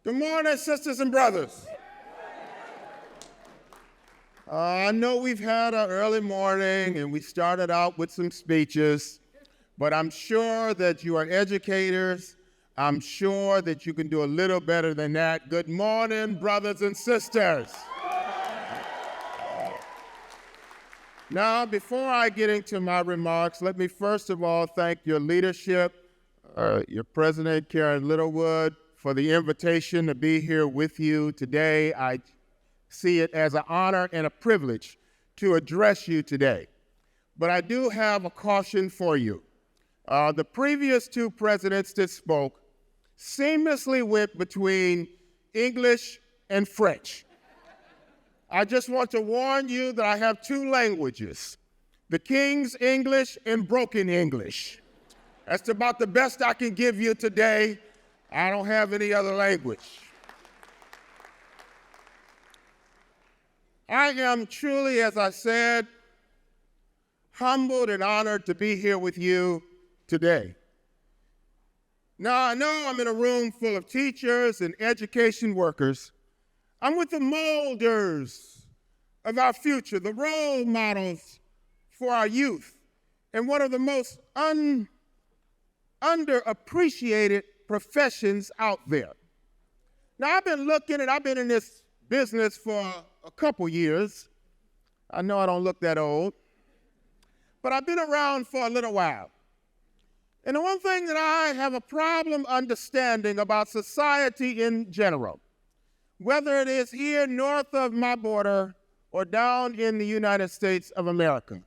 Good morning, sisters and brothers. I know we've had an early morning and we started out with some speeches, but I'm sure that you are educators. I'm sure that you can do a little better than that. Good morning, brothers and sisters. Now, before I get into my remarks, let me first of all thank your leadership, your President, Karen Littlewood, for the invitation to be here with you today. I see it as an honor and a privilege to address you today. But I do have a caution for you. The previous two presidents that spoke seamlessly went between English and French. I just want to warn you that I have two languages, the King's English and broken English. That's about the best I can give you today. I don't have any other language. I am truly, as I said, humbled and honored to be here with you today. Now, I know I'm in a room full of teachers and education workers. I'm with the molders of our future, the role models for our youth, and one of the most underappreciated professions out there. Now, I've been in this business for a couple years. I know I don't look that old, but I've been around for a little while. And the one thing that I have a problem understanding about society in general, whether it is here north of my border or down in the United States of America,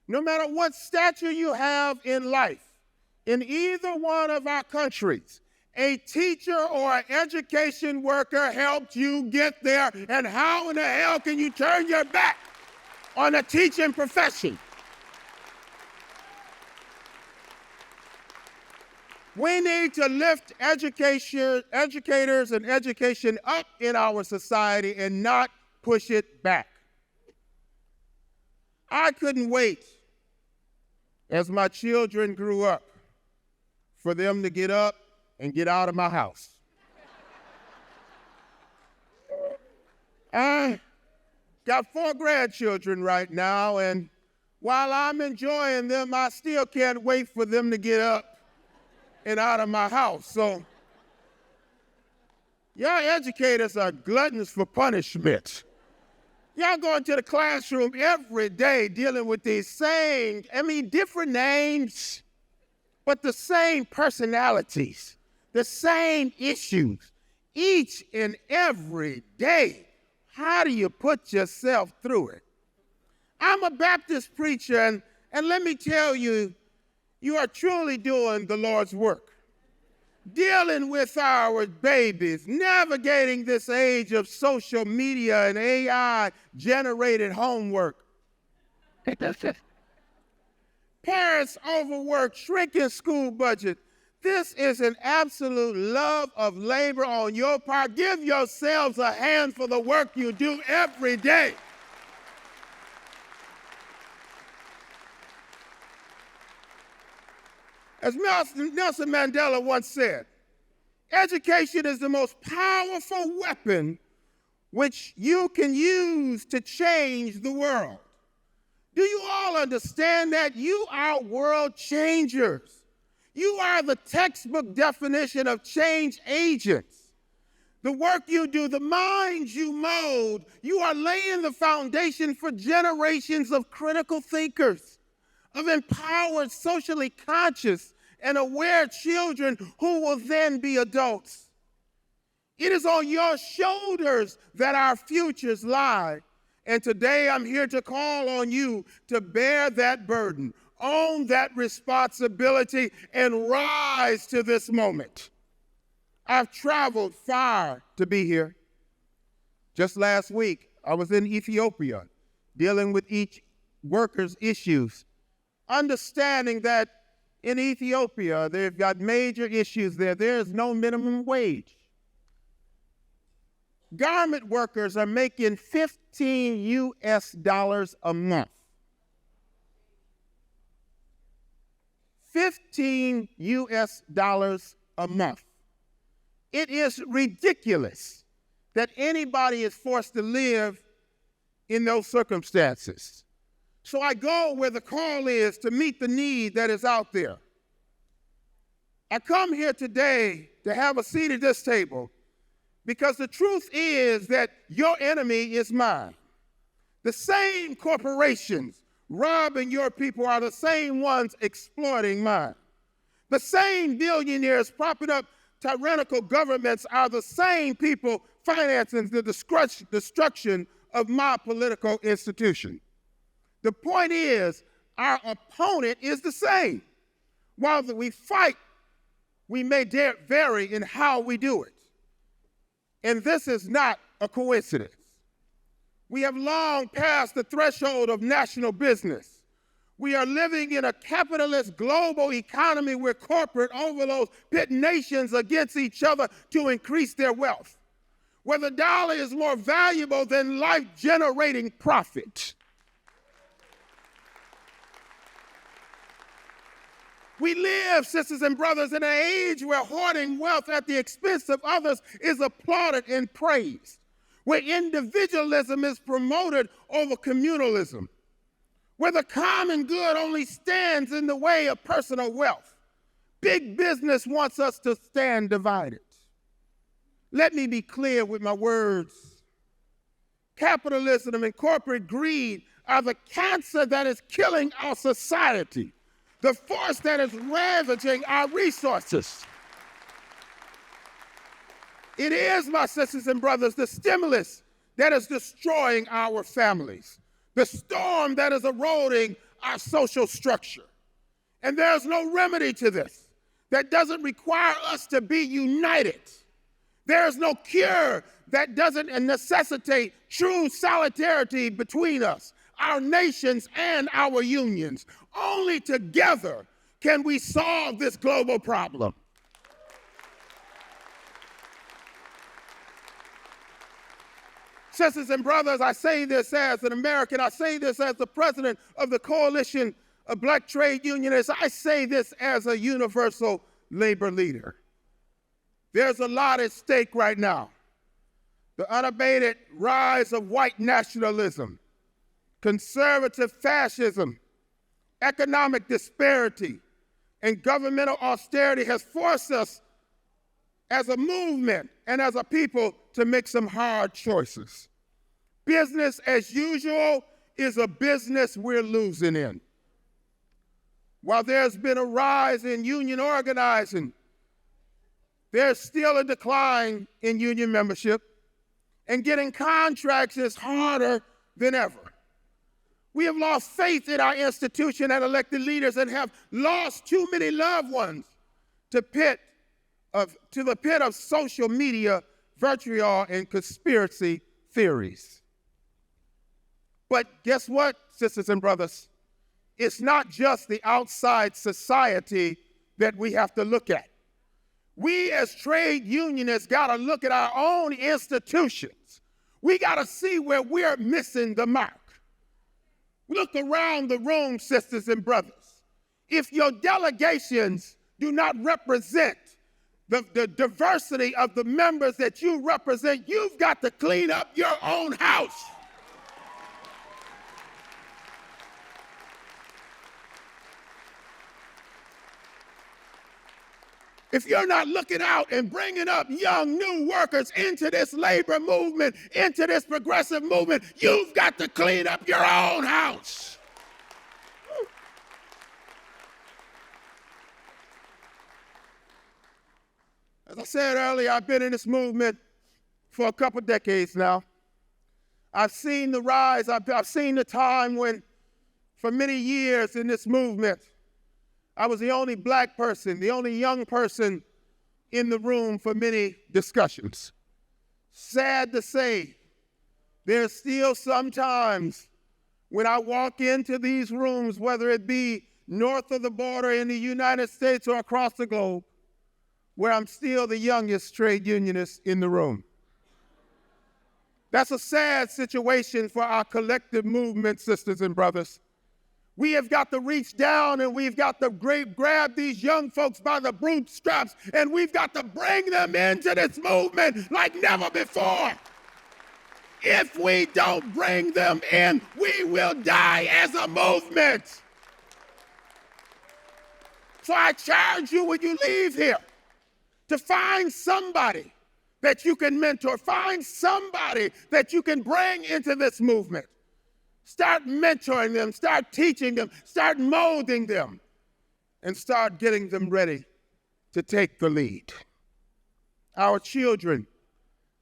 no matter what stature you have in life, in either one of our countries, a teacher or an education worker helped you get there, and how in the hell can you turn your back on a teaching profession? We need to lift educators and education up in our society and not push it back. I couldn't wait as my children grew up for them to get up and get out of my house. I got 4 grandchildren right now, and while I'm enjoying them, I still can't wait for them to get up and out of my house. So, y'all educators are gluttons for punishment. Y'all go into the classroom every day dealing with these same, different names, but the same personalities, the same issues, each and every day. How do you put yourself through it? I'm a Baptist preacher, and let me tell you, you are truly doing the Lord's work. Dealing with our babies, navigating this age of social media and AI-generated homework. Parents overwork, shrinking school budget. This is an absolute love of labor on your part. Give yourselves a hand for the work you do every day. As Nelson Mandela once said, education is the most powerful weapon which you can use to change the world. Do you all understand that? You are world changers. You are the textbook definition of change agents. The work you do, the minds you mold, you are laying the foundation for generations of critical thinkers, of empowered, socially conscious, and aware children who will then be adults. It is on your shoulders that our futures lie. And today I'm here to call on you to bear that burden, own that responsibility, and rise to this moment. I've traveled far to be here. Just last week, I was in Ethiopia dealing with each worker's issues, understanding that in Ethiopia, they've got major issues there. There is no minimum wage. Garment workers are making $15 a month. $15 a month. It is ridiculous that anybody is forced to live in those circumstances. So I go where the call is to meet the need that is out there. I come here today to have a seat at this table because the truth is that your enemy is mine. The same corporations robbing your people are the same ones exploiting mine. The same billionaires propping up tyrannical governments are the same people financing the destruction of my political institution. The point is, our opponent is the same. While we fight, we may vary in how we do it. And this is not a coincidence. We have long passed the threshold of national business. We are living in a capitalist global economy where corporate overlords pit nations against each other to increase their wealth, where the dollar is more valuable than life-generating profit. We live, sisters and brothers, in an age where hoarding wealth at the expense of others is applauded and praised, where individualism is promoted over communalism, where the common good only stands in the way of personal wealth. Big business wants us to stand divided. Let me be clear with my words. Capitalism and corporate greed are the cancer that is killing our society, the force that is ravaging our resources. It is, my sisters and brothers, the stimulus that is destroying our families, the storm that is eroding our social structure. And there's no remedy to this that doesn't require us to be united. There's no cure that doesn't necessitate true solidarity between us, our nations, and our unions. Only together can we solve this global problem. Sisters and brothers, I say this as an American. I say this as the president of the Coalition of Black Trade Unionists. I say this as a universal labor leader. There's a lot at stake right now. The unabated rise of white nationalism, conservative fascism, economic disparity, and governmental austerity has forced us as a movement and as a people to make some hard choices. Business as usual is a business we're losing in. While there's been a rise in union organizing, there's still a decline in union membership, and getting contracts is harder than ever. We have lost faith in our institution and elected leaders and have lost too many loved ones to the pit of social media, vitriol, and conspiracy theories. But guess what, sisters and brothers? It's not just the outside society that we have to look at. We as trade unionists got to look at our own institutions. We got to see where we're missing the mark. Look around the room, sisters and brothers. If your delegations do not represent the diversity of the members that you represent, you've got to clean up your own house. If you're not looking out and bringing up young new workers into this labor movement, into this progressive movement, you've got to clean up your own house. As I said earlier, I've been in this movement for a couple decades now. I've seen the rise, I've seen the time when, for many years in this movement, I was the only black person, the only young person in the room for many discussions. Sad to say, there's still sometimes when I walk into these rooms, whether it be north of the border in the United States or across the globe, where I'm still the youngest trade unionist in the room. That's a sad situation for our collective movement, sisters and brothers. We have got to reach down and we've got to grab these young folks by the bootstraps and we've got to bring them into this movement like never before. If we don't bring them in, we will die as a movement. So I charge you when you leave here to find somebody that you can mentor, find somebody that you can bring into this movement. Start mentoring them, start teaching them, start molding them, and start getting them ready to take the lead. Our children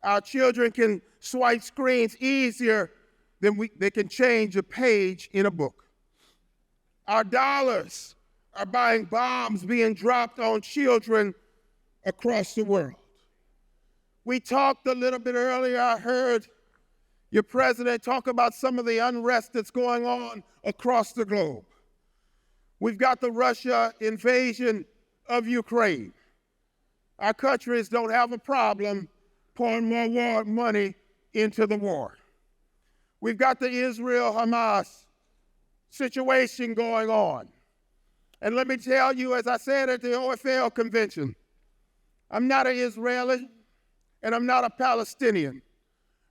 can swipe screens easier than they can change a page in a book. Our dollars are buying bombs being dropped on children across the world. We talked a little bit earlier, I heard your president talk about some of the unrest that's going on across the globe. We've got the Russia invasion of Ukraine. Our countries don't have a problem pouring more war money into the war. We've got the Israel-Hamas situation going on. And let me tell you, as I said at the OFL convention, I'm not an Israeli and I'm not a Palestinian.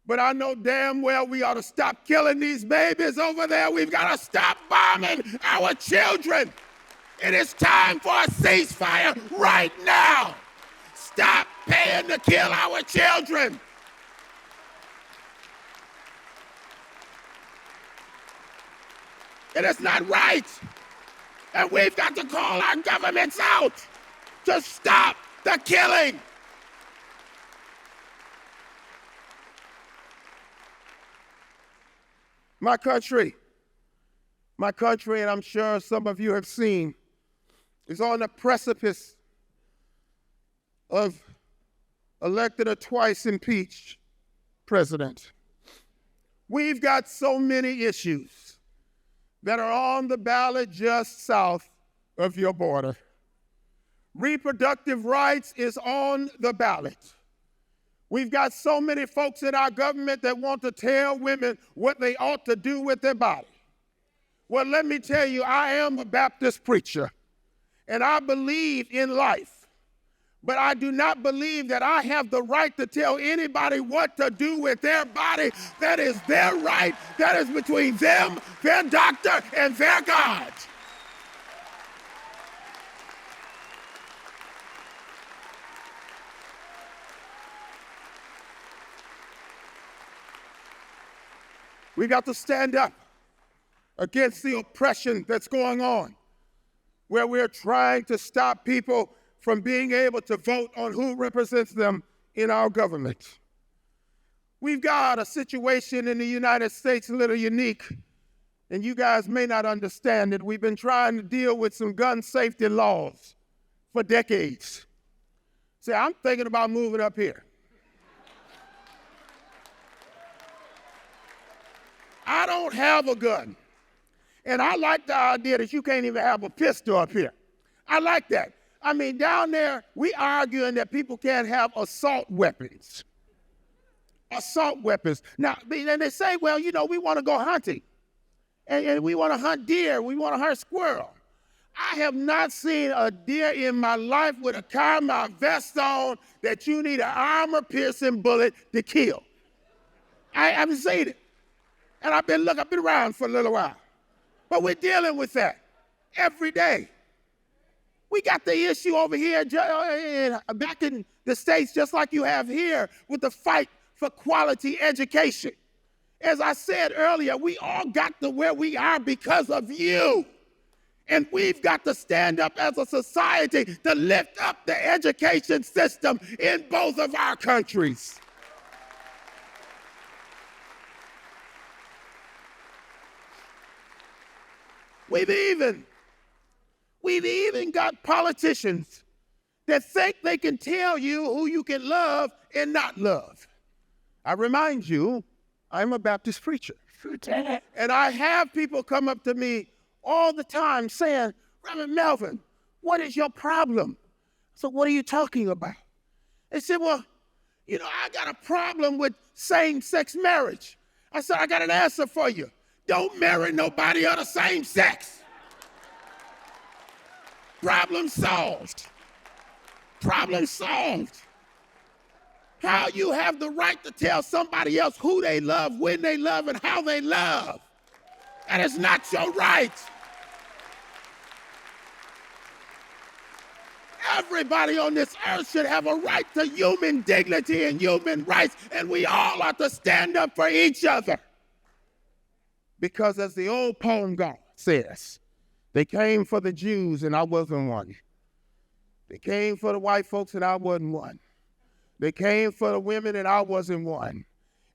But I know damn well we ought to stop killing these babies over there. We've got to stop bombing our children. It is time for a ceasefire right now. Stop paying to kill our children. It is not right. And we've got to call our governments out to stop the killing. My country, and I'm sure some of you have seen, is on the precipice of elected a twice impeached president. We've got so many issues that are on the ballot just south of your border. Reproductive rights is on the ballot. We've got so many folks in our government that want to tell women what they ought to do with their body. Well, let me tell you, I am a Baptist preacher, and I believe in life. But I do not believe that I have the right to tell anybody what to do with their body. That is their right. That is between them, their doctor, and their God. We got to stand up against the oppression that's going on, where we're trying to stop people from being able to vote on who represents them in our government. We've got a situation in the United States a little unique, and you guys may not understand it. We've been trying to deal with some gun safety laws for decades. See, I'm thinking about moving up here. I don't have a gun. And I like the idea that you can't even have a pistol up here. I like that. I mean, down there, we arguing that people can't have assault weapons. Assault weapons. Now, and they say, well, you know, we want to go hunting. And we want to hunt deer. We want to hunt squirrel. I have not seen a deer in my life with a Carmine vest on that you need an armor-piercing bullet to kill. I haven't seen it. And I've been around for a little while. But we're dealing with that every day. We got the issue over here back in the States, just like you have here, with the fight for quality education. As I said earlier, we all got to where we are because of you. And we've got to stand up as a society to lift up the education system in both of our countries. We've even got politicians that think they can tell you who you can love and not love. I remind you, I'm a Baptist preacher. And I have people come up to me all the time saying, Reverend Melvin, what is your problem? So what are you talking about? They said, well, you know, I got a problem with same-sex marriage. I said, I got an answer for you. Don't marry nobody of the same sex. Problem solved. Problem solved. How you have the right to tell somebody else who they love, when they love, and how they love. That is not your right. Everybody on this earth should have a right to human dignity and human rights, and we all ought to stand up for each other. Because as the old poem says, they came for the Jews and I wasn't one. They came for the white folks and I wasn't one. They came for the women and I wasn't one.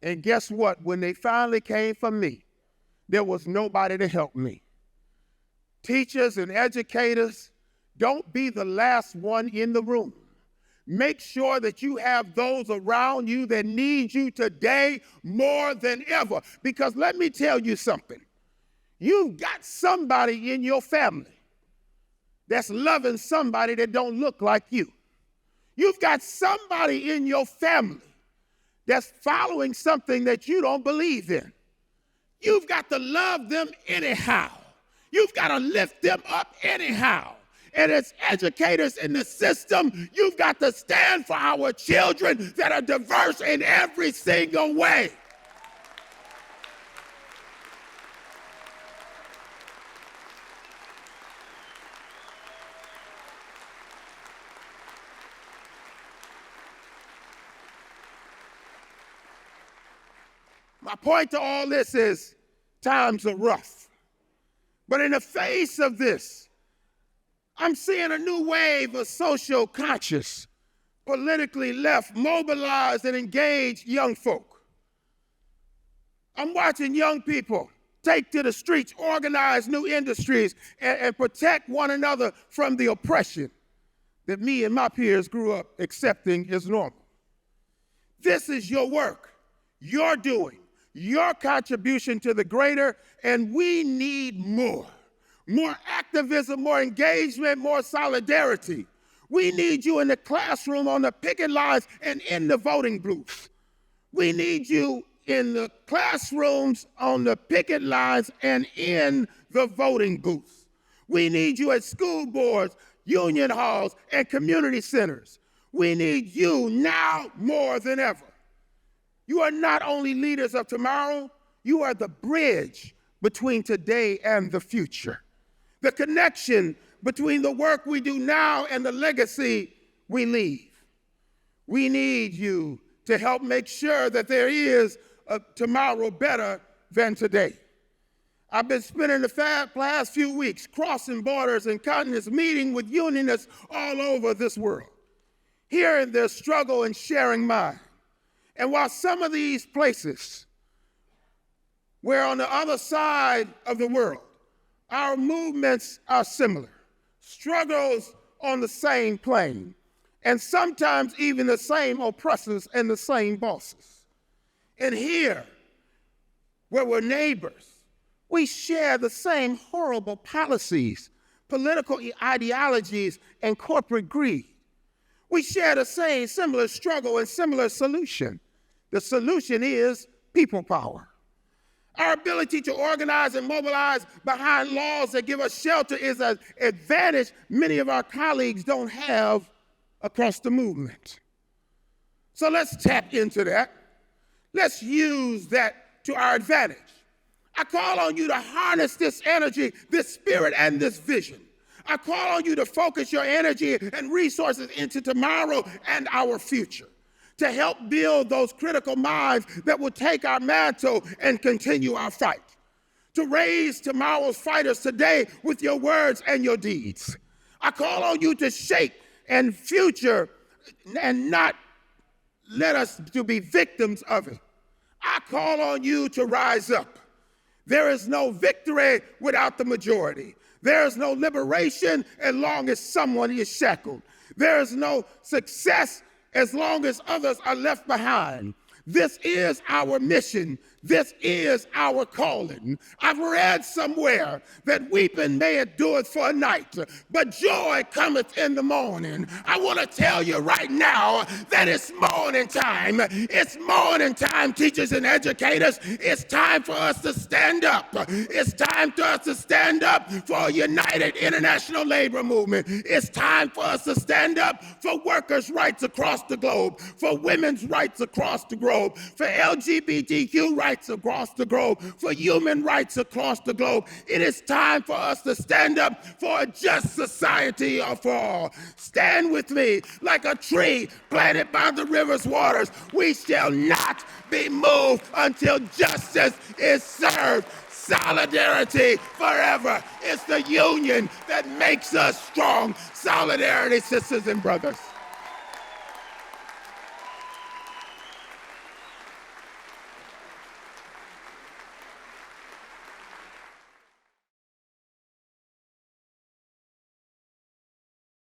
And guess what? When they finally came for me, there was nobody to help me. Teachers and educators, don't be the last one in the room. Make sure that you have those around you that need you today more than ever. Because let me tell you something. You've got somebody in your family that's loving somebody that don't look like you. You've got somebody in your family that's following something that you don't believe in. You've got to love them anyhow. You've got to lift them up anyhow. And as educators in the system, you've got to stand for our children that are diverse in every single way. My point to all this is times are rough. But in the face of this, I'm seeing a new wave of social conscious, politically left, mobilized and engaged young folk. I'm watching young people take to the streets, organize new industries, and protect one another from the oppression that me and my peers grew up accepting as normal. This is your work, your doing, your contribution to the greater, and we need more. More activism, more engagement, more solidarity. We need you in the classroom, on the picket lines, and in the voting booths. We need you in the classrooms, on the picket lines, and in the voting booths. We need you at school boards, union halls, and community centers. We need you now more than ever. You are not only leaders of tomorrow, you are the bridge between today and the future. The connection between the work we do now and the legacy we leave. We need you to help make sure that there is a tomorrow better than today. I've been spending the last few weeks crossing borders and continents, meeting with unionists all over this world, hearing their struggle and sharing mine. And while some of these places, we're on the other side of the world, our movements are similar, struggles on the same plane, and sometimes even the same oppressors and the same bosses. And here, where we're neighbors, we share the same horrible policies, political ideologies, and corporate greed. We share the same similar struggle and similar solution. The solution is people power. Our ability to organize and mobilize behind laws that give us shelter is an advantage many of our colleagues don't have across the movement. So let's tap into that. Let's use that to our advantage. I call on you to harness this energy, this spirit, and this vision. I call on you to focus your energy and resources into tomorrow and our future, to help build those critical minds that will take our mantle and continue our fight, to raise tomorrow's fighters today with your words and your deeds. I call on you to shape and future and not let us to be victims of it. I call on you to rise up. There is no victory without the majority. There is no liberation as long as someone is shackled. There is no success as long as others are left behind. This is our mission. This is our calling. I've read somewhere that weeping may endure for a night, but joy cometh in the morning. I want to tell you right now that it's morning time. It's morning time, teachers and educators. It's time for us to stand up. It's time for us to stand up for a united international labor movement. It's time for us to stand up for workers' rights across the globe, for women's rights across the globe, for LGBTQ rights across the globe, for human rights across the globe. It is time for us to stand up for a just society for all. Stand with me like a tree planted by the river's waters. We shall not be moved until justice is served. Solidarity forever. It's the union that makes us strong. Solidarity, sisters and brothers.